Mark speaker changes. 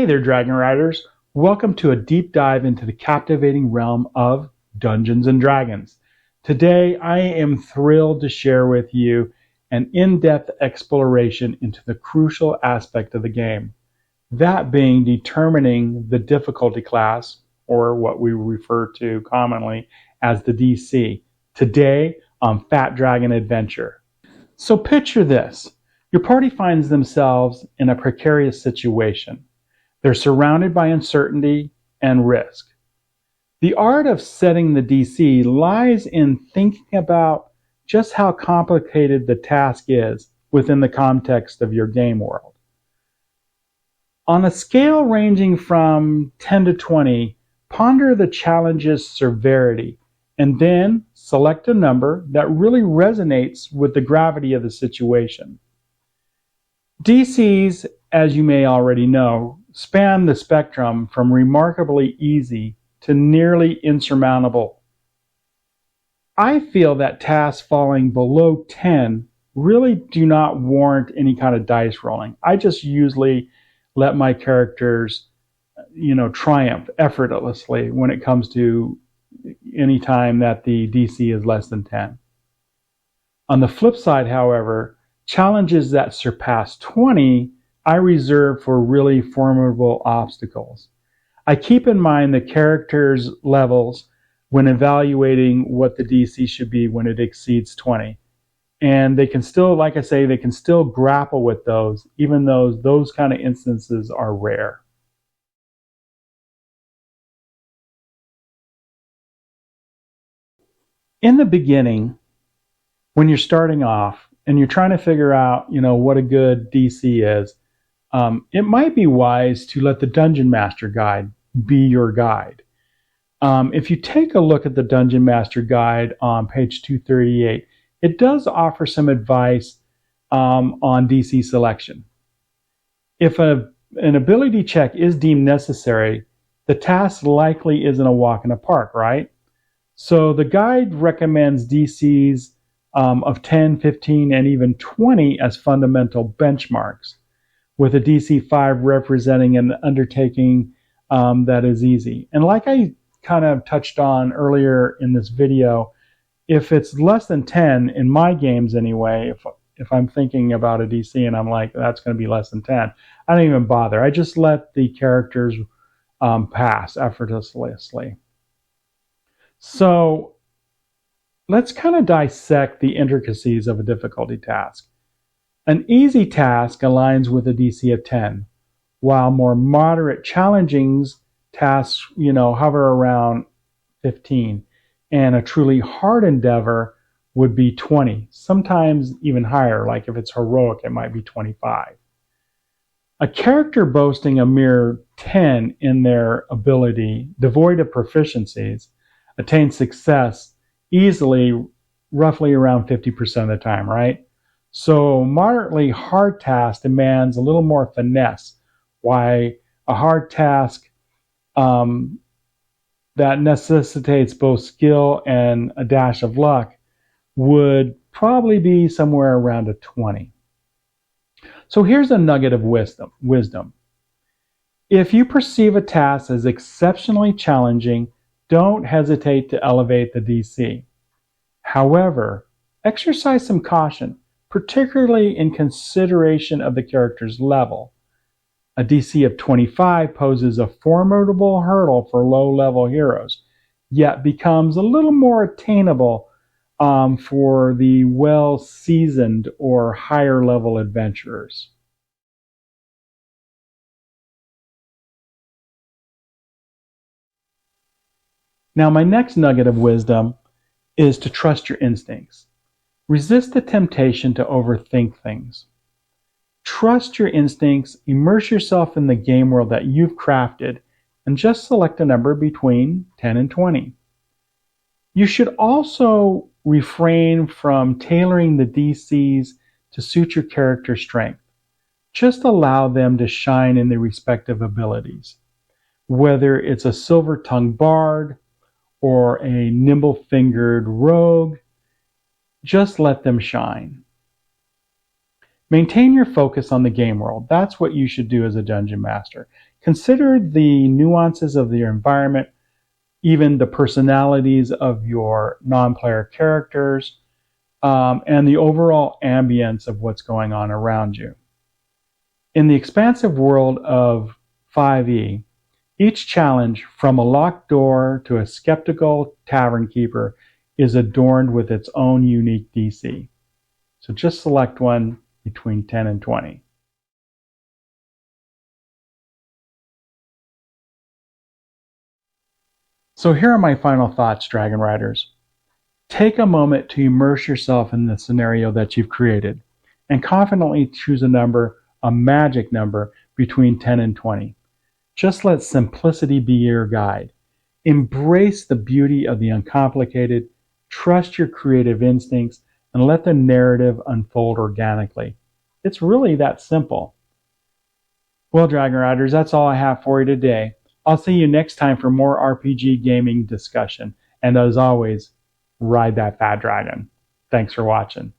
Speaker 1: there, Dragon Riders! Welcome to a deep dive into the captivating realm of Dungeons and Dragons. Today, I am thrilled to share with you an in-depth exploration into the crucial aspect of the game, that being determining the difficulty class, or what we refer to commonly as the DC, today on Fat Dragon Adventure. So picture this. Your party finds themselves in a precarious situation. They're surrounded by uncertainty and risk. The art of setting the DC lies in thinking about just how complicated the task is within the context of your game world. On a scale ranging from 10 to 20, ponder the challenge's severity and then select a number that really resonates with the gravity of the situation. DCs, as you may already know, span the spectrum from remarkably easy to nearly insurmountable. I feel that tasks falling below 10 really do not warrant any kind of dice rolling. I just usually let my characters, triumph effortlessly when it comes to any time that the DC is less than 10. On the flip side, however, challenges that surpass 20 I reserve for really formidable obstacles. I keep in mind the character's levels when evaluating what the DC should be when it exceeds 20. And they can still, like I say, they can still grapple with those, even though those kind of instances are rare. In the beginning, when you're starting off and you're trying to figure out, what a good DC is, it might be wise to let the Dungeon Master Guide be your guide. If you take a look at the Dungeon Master Guide on page 238, it does offer some advice on DC selection. If an ability check is deemed necessary, the task likely isn't a walk in the park, right? So the guide recommends DCs of 10, 15, and even 20 as fundamental benchmarks, with a DC 5 representing an undertaking that is easy. And like I kind of touched on earlier in this video, if it's less than 10, in my games anyway, if I'm thinking about a DC and I'm like, that's going to be less than 10, I don't even bother. I just let the characters pass effortlessly. So let's kind of dissect the intricacies of a difficulty task. An easy task aligns with a DC of 10, while more moderate, challenging tasks, hover around 15, and a truly hard endeavor would be 20, sometimes even higher, like if it's heroic, it might be 25. A character boasting a mere 10 in their ability, devoid of proficiencies, attains success easily, roughly around 50% of the time, right? So moderately hard task demands a little more finesse, why a hard task that necessitates both skill and a dash of luck would probably be somewhere around a 20. So here's a nugget of wisdom. If you perceive a task as exceptionally challenging, don't hesitate to elevate the DC. However, exercise some caution, particularly in consideration of the character's level. A DC of 25 poses a formidable hurdle for low-level heroes, yet becomes a little more attainable for the well-seasoned or higher-level adventurers. Now, my next nugget of wisdom is to trust your instincts. Resist the temptation to overthink things. Trust your instincts, immerse yourself in the game world that you've crafted, and just select a number between 10 and 20. You should also refrain from tailoring the DCs to suit your character's strength. Just allow them to shine in their respective abilities. Whether it's a silver-tongued bard or a nimble-fingered rogue, just let them shine. Maintain your focus on the game world. That's what you should do as a dungeon master. Consider the nuances of your environment, even the personalities of your non-player characters, and the overall ambience of what's going on around you. In the expansive world of 5e, each challenge, from a locked door to a skeptical tavern keeper, is adorned with its own unique DC. So just select one between 10 and 20. So here are my final thoughts, Dragon Riders. Take a moment to immerse yourself in the scenario that you've created and confidently choose a magic number between 10 and 20. Just let simplicity be your guide. Embrace the beauty of the uncomplicated, trust your creative instincts, and let the narrative unfold organically. It's really that simple. Well, Dragon Riders, that's all I have for you today. I'll see you next time for more RPG gaming discussion. And as always, ride that fat dragon. Thanks for watching.